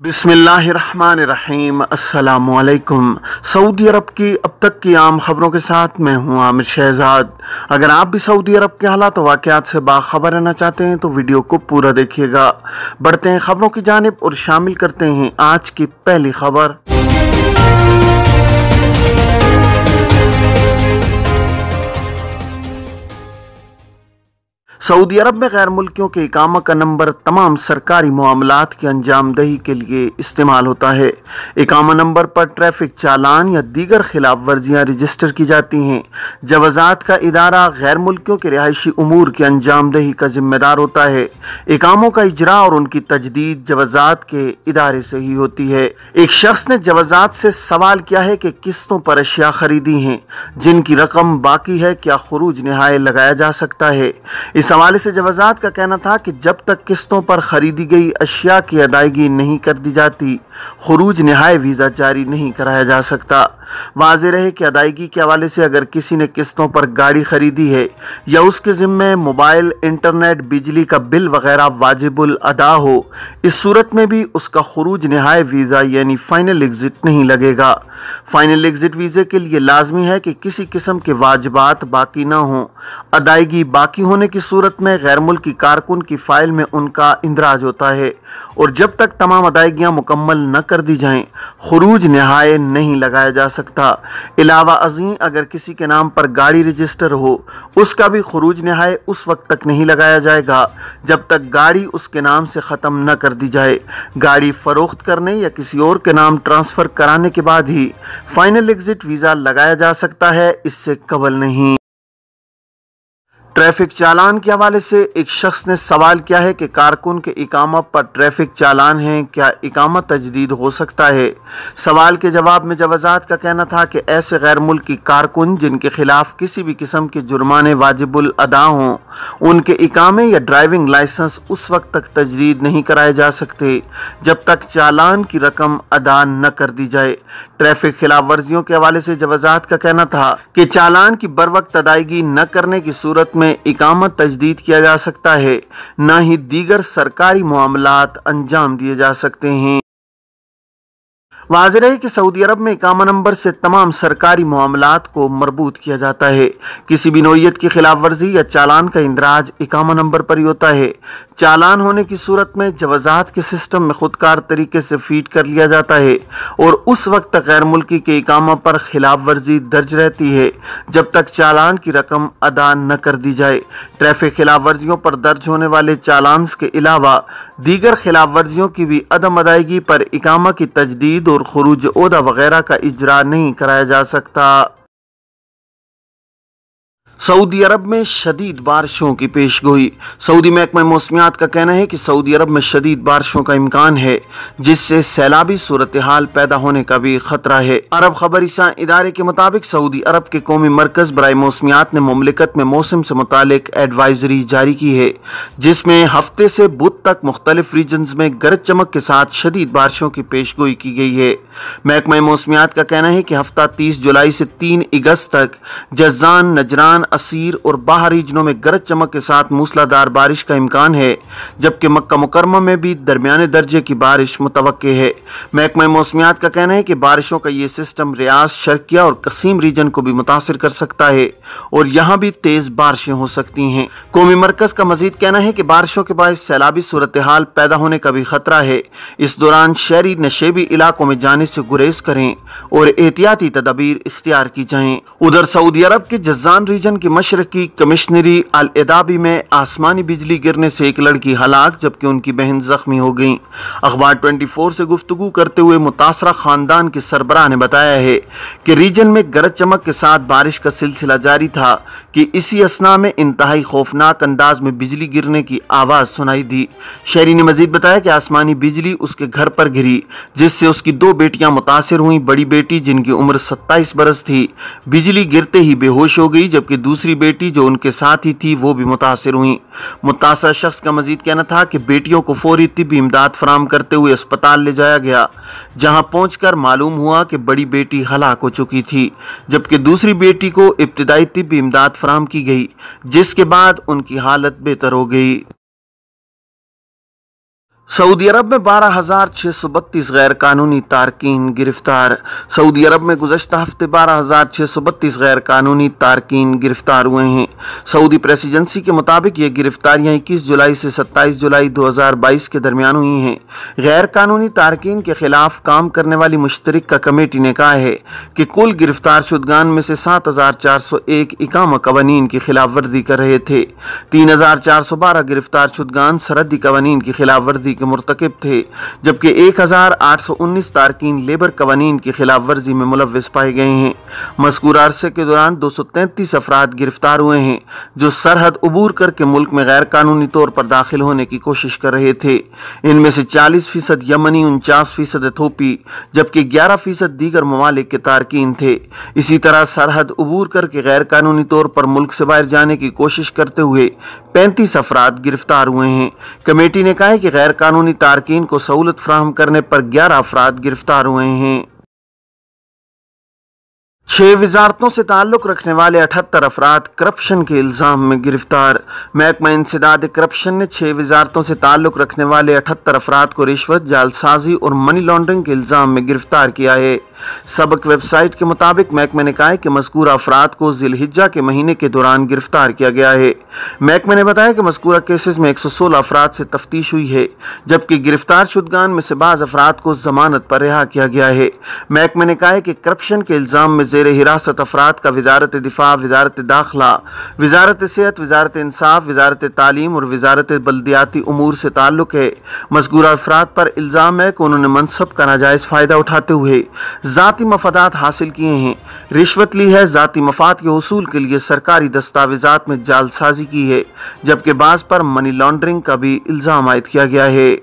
बिस्मिल्लाहिर्रहमानिर्रहीम। अस्सलामुअलैकुम। सऊदी अरब की अब तक की आम खबरों के साथ मैं हूं आमिर शहजाद। अगर आप भी सऊदी अरब के हालात वाक़यात से बाखबर रहना चाहते हैं तो वीडियो को पूरा देखिएगा। बढ़ते हैं खबरों की जानिब और शामिल करते हैं आज की पहली खबर। सऊदी अरब में गैर मुल्कियों के इकामा का नंबर तमाम सरकारी मामलात की अंजामदही के लिए इस्तेमाल होता है। इकामा नंबर पर ट्रैफिक चालान या दीगर खिलाफ वर्जियाँ रजिस्टर की जाती हैं। जवाज़ात का इदारा गैर मुल्कियों के रिहायशी उमूर की अंजामदही का जिम्मेदार होता है। इकामों का इजरा और उनकी तजदीद जवाज़ात के इदारे से ही होती है। एक शख्स ने जवाज़ात से सवाल किया है कि किस्तों पर अशिया खरीदी हैं जिनकी रकम बाकी है, क्या खुरूज निहाय लगाया जा सकता है। इस हवाले से जवाज़ात का कहना था कि जब तक किस्तों पर खरीदी गई अशिया की अदायगी नहीं कर दी जाती, खुरूज निहाय वीज़ा जारी नहीं कराया जा सकता। वाज़ेह रहे कि अदायगी के हवाले से अगर किसी ने किस्तों पर गाड़ी खरीदी है या उसके ज़िम्मे मोबाइल, इंटरनेट, बिजली का बिल वगैरह वाजिबुल अदा हो, इस सूरत में भी उसका खुरूज निहाय वीज़ा यानी फ़ाइनल एग्ज़िट नहीं लगेगा। फ़ाइनल एग्ज़िट वीज़े के लिए लाजमी है कि किसी किस्म के वाजिबात बाकी ना हों। अदायगी बाकी होने की सूरत में गैर मुल्की कारकुन की फ़ाइल में उनका इंदराज होता है और जब तक तमाम अदायगियाँ मुकम्मल न कर दी जाएँ, खुरूज निहाय नहीं लगाया जा सकता। अलावा अज़ीं अगर किसी के नाम पर गाड़ी रजिस्टर हो, उसका भी खुरूज निहाय उस वक्त तक नहीं लगाया जाएगा जब तक गाड़ी उसके नाम से ख़त्म न कर दी जाए। गाड़ी फ़रोख्त करने या किसी और के नाम ट्रांसफ़र कराने के बाद ही फ़ाइनल एग्ज़िट वीज़ा लगाया जा सकता है, इससे कबल नहीं। ट्रैफिक चालान के हवाले से एक शख्स ने सवाल किया है कि कारकुन के इकामा पर ट्रैफिक चालान है, क्या इकामा तजदीद हो सकता है। सवाल के जवाब में जवाज़ात का कहना था कि ऐसे गैर मुल्की कारकुन जिनके खिलाफ किसी भी किस्म के जुर्माने वाजिबुल अदा हों, उनके इकामे या ड्राइविंग लाइसेंस उस वक्त तक तजदीद नहीं कराए जा सकते जब तक चालान की रकम अदा न कर दी जाए। ट्रैफिक खिलाफ वर्जियों के हवाले से जवाज़ात का कहना था कि चालान की बर वक्त अदायगी न करने की सूरत में इकामत तजदीद किया जा सकता है, न ही दीगर सरकारी मामलात अंजाम दिए जा सकते हैं। वाज़ेह है कि सऊदी अरब में इकामा नंबर से तमाम सरकारी मामलात को मरबूत किया जाता है। किसी भी नौइयत की खिलाफ वर्जी या चालान का इंदराज इकामा नंबर पर ही होता है। चालान होने की सूरत में जवाज़ात के सिस्टम में खुदकार तरीके से फीड कर लिया जाता है और उस वक्त तक गैर मुल्की के इकामा पर खिलाफ वर्जी दर्ज रहती है जब तक चालान की रकम अदा न कर दी जाए। ट्रैफिक खिलाफ वर्जियों पर दर्ज होने वाले चालान्स के अलावा दीगर खिलाफ वर्जियों की भी अदम अदायगी पर इकामा की तजदीद और खुरूज ओहदा वगैरह का इजरा नहीं कराया जा सकता। सऊदी अरब में शदीद बारिशों की पेशगोई। सऊदी महकमा मौसमियात का कहना है कि सऊदी अरब में शदीद बारिशों का इम्कान है जिससे सैलाबी सूरत हाल पैदा होने का भी खतरा है। अरब खबरिसा इदारे के मुताबिक सऊदी अरब के कौमी मरकज बराए मौसमियात ने मुमलिकत में मौसम से मुतालिक एडवाइजरी जारी की है जिसमें हफ्ते से बुध तक मुख्तलिफ रीजन्स में गरज चमक के साथ शदीद बारिशों की पेशगोई की गई है। महकमा मौसमियात का कहना है कि हफ्ता 30 जुलाई से 3 अगस्त तक जज़ान, नजरान, असीर और बाहरी रीजनों में गरज चमक के साथ मूसलाधार बारिश का इम्कान है, जबकि मक्का मुकरमा में भी दरमियाने दर्जे की बारिश मुतवक्के है। महकमा मौसमियात का कहना है कि बारिशों का ये सिस्टम रियाज, शर्किया और कसीम रीजन को भी मुतासिर कर सकता है और यहाँ भी तेज बारिशें हो सकती हैं। कौमी मरकज का मजीद कहना है कि बारिशों के बायस सैलाबी सूरत हाल पैदा होने का भी खतरा है। इस दौरान शहरी नशेबी इलाकों में जाने से गुरेज करें और एहतियाती तदाबीर इख्तियार की जाएं। उधर सऊदी अरब के जज़ान रीजन की मशरकी कमिश्नरी अल एदाबी में आसमानी बिजली गिरने से एक लड़की हलाक जबकि उनकी बहन जख्मी हो गई। अखबार 24 से गुफ्तगू करते हुए मुतासरा खानदान के सरबराह ने बताया है कि रीजन में गरज चमक के साथ बारिश का सिलसिला जारी था कि इसी असना में इंतहाई खौफनाक अंदाज में बिजली गिरने की आवाज़ सुनाई दी। शहरी ने मजीद बताया कि आसमानी बिजली उसके घर पर गिरी जिससे उसकी 2 बेटियां मुतासिर हुई। बड़ी बेटी जिनकी उम्र 27 बरस थी बिजली गिरते ही बेहोश हो गई, जबकि दूसरी बेटी जो उनके साथ ही थी वो भी मुतासिर हुई। मुतासर शख्स का मजीद कहना था कि बेटियों को फौरी तिब्बी इमदाद फराम करते हुए अस्पताल ले जाया गया, जहां पहुंचकर मालूम हुआ कि बड़ी बेटी हलाक हो चुकी थी, जबकि दूसरी बेटी को इब्तिदाई तिब्बी इमदाद फराम की गई जिसके बाद उनकी हालत बेहतर हो गई। सऊदी अरब में 12,632 गैर कानूनी तारकीन गिरफ्तार। सऊदी अरब में गुज़श्ता हफ्ते 12,632 गैर कानूनी तारकीन गिरफ्तार हुए हैं। सऊदी प्रेस एजेंसी के मुताबिक ये गिरफ्तारियां 21 जुलाई से 27 जुलाई 2022 के दरमियान हुई हैं। गैर कानूनी तारकीन के खिलाफ काम करने वाली मुश्तरका कमेटी ने कहा है कि कुल गिरफ्तार शुदगान में से 7,401 इकामा कवानीन की खिलाफ वर्जी कर रहे थे। 3,412 गिरफ्तार शुदगान सरहदी कवानीन की खिलाफ वर्जी के मुर्तकिब थे, जबकि 1,819 तारकीन लेबर कवानीन की खिलाफ वर्जी में मुलव्विस पाए गए हैं। मज़कूर अरसे के दौरान 233 अफराद गिरफ्तार हुए हैं जो सरहद उबूर करके मुल्क में गैर कानूनी तौर पर दाखिल होने की कोशिश कर रहे थे। इनमें से 40% यमनी, 49% इथोपी, जबकि 11% दीगर ममालिक के तारकीन थे। इसी तरह सरहद उबूर करके गैर कानूनी तौर पर मुल्क से बाहर जाने की कोशिश करते हुए 35 अफराद गिरफ्तार हुए हैं। कमेटी ने कहा है कि गैर कानूनी तारकीन को सहूलत फराहम करने पर 11 अफराद गिरफ्तार हुए हैं। 6 वजारतों से ताल्लुक रखने वाले 78 अफराद करप्शन के इल्ज़ाम में गिरफ्तार। महकमा इंसदाद करप्शन ने 6 वजारतों से ताल्लुक रखने वाले 78 अफराद को रिश्वत, जालसाजी और मनी लॉन्ड्रिंग के इल्ज़ाम में गिरफ्तार किया है। सबक वेबसाइट के मुताबिक महकमे ने कहा है कि मज़कूरा अफराद को ज़िलहिज्जा के महीने के दौरान गिरफ्तार किया गया है। महकमे ने बताया कि मज़कूरा केसेस में 116 अफराद से तफ्तीश हुई है, जबकि गिरफ्तार शुदगान में से बाज़ अफराद को जमानत पर रिहा किया गया है। महकमे ने कहा है कि करप्शन के इल्ज़ाम में ज़ेर हिरासत अफराद का वजारत दिफा, वजारत दाखिला, वजारत सेहत, वजारत इंसाफ, वजारत तालीम और वजारत बल्दियाती उमूर से ताल्लुक है। मज़कूरा अफराद पर इल्ज़ाम है कि उन्होंने मनसब का नाजायज़ फ़ायदा उठाते हुए ज़ाती मफादात हासिल किए हैं, रिश्वत ली है, ज़ाती मफाद के हसूल के लिए सरकारी दस्तावेज़ात में जालसाजी की है, जबकि बाज़ पर मनी लॉन्ड्रिंग का भी इल्ज़ाम आयद किया गया है।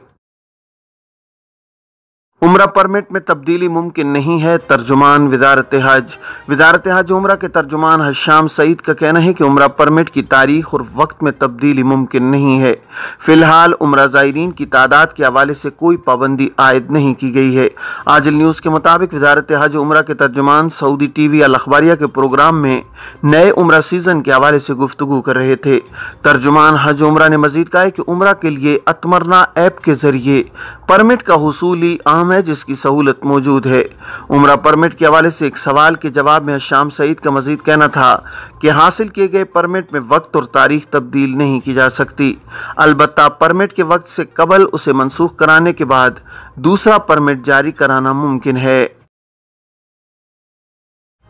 उम्रा परमिट में तब्दीली मुमकिन नहीं है, तर्जुमान वजारत हज। वजारत हज उम्रा के तर्जुमान हशाम सईद का कहना है कि उम्रा परमिट की तारीख और वक्त में तब्दीली मुमकिन नहीं है। फिलहाल उम्रा ज़ायरीन की तादाद के हवाले से कोई पाबंदी आयद नहीं की गई है। आजिल न्यूज़ के मुताबिक वजारत हज उम्रा के तर्जुमान सऊदी TV अल अखबारिया के प्रोग्राम में नए उम्रा सीज़न के हवाले से गुफ्तगू कर रहे थे। तर्जुमान हज उम्रा ने मजीद कहा है कि उम्रा के लिए अतमरना ऐप के जरिए परमिट का हुसूली आम है, जिसकी सहूलत मौजूद है। उम्रा परमिट के हवाले से एक सवाल के जवाब में हशाम सईद का मजीद कहना था कि हासिल किए गए परमिट में वक्त और तारीख तब्दील नहीं की जा सकती, अलबत्ता परमिट के वक्त से कबल उसे मनसूख कराने के बाद दूसरा परमिट जारी कराना मुमकिन है।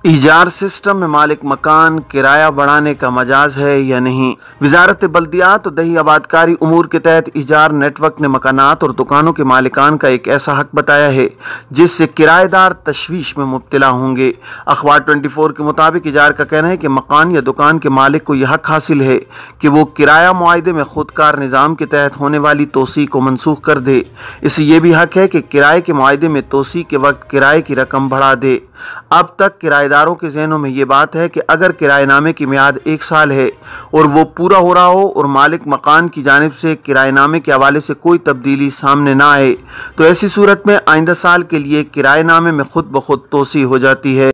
इजार सिस्टम में मालिक मकान किराया बढ़ाने का मजाज है या नहीं। वजारत बल्दियात और दही आबादकारी उमूर के तहत इजार नेटवर्क ने मकानात और दुकानों के मालिकान का एक ऐसा हक बताया है जिससे किराएदार तशवीश में मुब्तला होंगे। अखबार 24 के मुताबिक इजार का कहना है कि मकान या दुकान के मालिक को यह हक हासिल है कि वो किराया मुआहदे में खुदकार निज़ाम के तहत होने वाली तोसी को मनसूख कर दे। इसे यह भी हक है कि किराए के मुआहदे में तोसी के वक्त किराए की रकम बढ़ा दे। अब तक किराएदारों के ज़हनों में ये बात है कि अगर किराएनामे की मियाद 1 साल है और वो पूरा हो रहा हो और मालिक मकान की जानिब से किराएनामे के हवाले से कोई तब्दीली सामने ना आए, तो ऐसी सूरत में आइंदा साल के लिए किराएनामे में खुद ब खुद तोसी हो जाती है।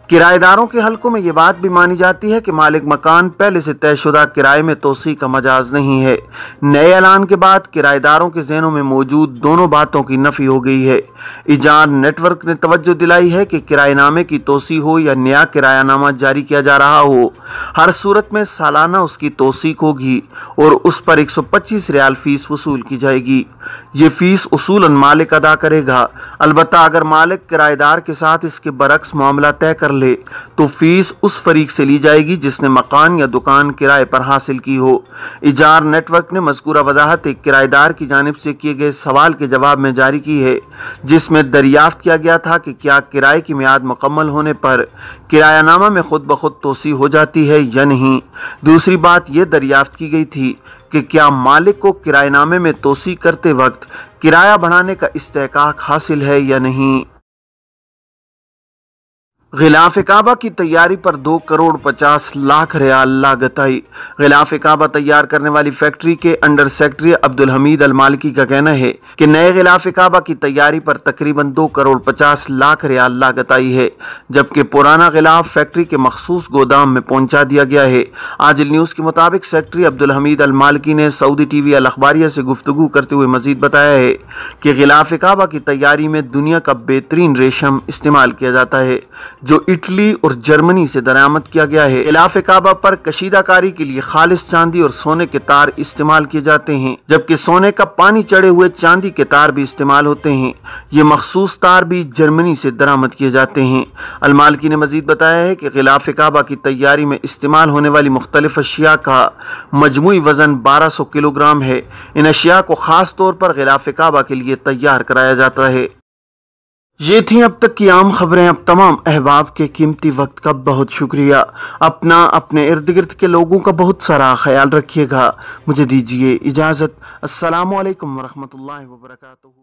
किराएदारों के हलकों में ये बात भी मानी जाती है कि मालिक मकान पहले से तयशुदा किराए में तोसी का मजाज नहीं है। नए ऐलान के बाद किराएदारों के ज़हनों में मौजूद दोनों बातों की नफ़ी हो गई है। इजार नेटवर्क ने तवज्जो दिलाई है कि किराएनामे की तोसी हो या नया किरायानामा जारी किया जा रहा हो, हर सूरत में सालाना उसकी तोसीक होगी और उस पर 125 रियाल फ़ीस वसूल की जाएगी। ये फ़ीस उसूलन मालिक अदा करेगा, अलबत्ता अगर मालिक किराएदार के साथ इसके बरक्स मामला तय कर तो फीस उस फरीक से ली जाएगी जिसने मकान या दुकान किराए पर हासिल की हो। इजार नेटवर्क ने मज़कूरा वजाहत एक किराएदार की जानिब से किए गए सवाल के जवाब में जारी की है, जिसमें दरियाफ्त किया गया था कि क्या किराए की मियाद मुकम्मल होने पर किरायानामा में खुद ब खुद तोसी हो जाती है या नहीं। दूसरी बात यह दरियाफ्त की गई थी कि क्या मालिक को किराएनामे में तोसी करते वक्त किराया बढ़ाने का इस्तेहकाक हासिल है या नहीं। गिलाफ काबा की तैयारी पर 2 करोड़ 50 लाख रियाल लागत आई। गिलाफ काबा तैयार करने वाली फैक्ट्री के अंडर सेक्रेटरी अब्दुल हमीद अल मालिकी का कहना है कि नए गिलाफ काबा की तैयारी पर तकरीबन 2 करोड़ 50 लाख रियाल लागत आई है, जबकि पुराना गिलाफ फैक्ट्री के मखसूस गोदाम में पहुंचा दिया गया है। आजिल न्यूज़ के मुताबिक सेक्रेटरी अब्दुल हमीद अल मालिकी ने सऊदी टीवी अल अखबारिया से गुफ्तगू करते हुए मजीद बताया है कि गिलाफ काबा की तैयारी में दुनिया का बेहतरीन रेशम इस्तेमाल किया जाता है, जो इटली और जर्मनी से दरामद किया गया है। गिलाफ काबा पर कशीदाकारी के लिए खालिस चांदी और सोने के तार इस्तेमाल किए जाते हैं, जबकि सोने का पानी चढ़े हुए चांदी के तार भी इस्तेमाल होते हैं। ये मखसूस तार भी जर्मनी से दरामद किए जाते हैं। अल मालिकी ने मजीद बताया है कि गिलाफ काबा की तैयारी में इस्तेमाल होने वाली मुख्तलिफ अशिया का मजमूई वजन 1200 किलोग्राम है। इन अशिया को खास तौर पर गिलाफ काबा के लिए तैयार कराया जाता है। ये थी अब तक की आम खबरें। अब तमाम अहबाब के कीमती वक्त का बहुत शुक्रिया। अपना अपने इर्द गिर्द के लोगों का बहुत सारा ख्याल रखिएगा। मुझे दीजिए इजाज़त। अस्सलामु अलैकुम वरहमतुल्लाहि वबरकातुहू।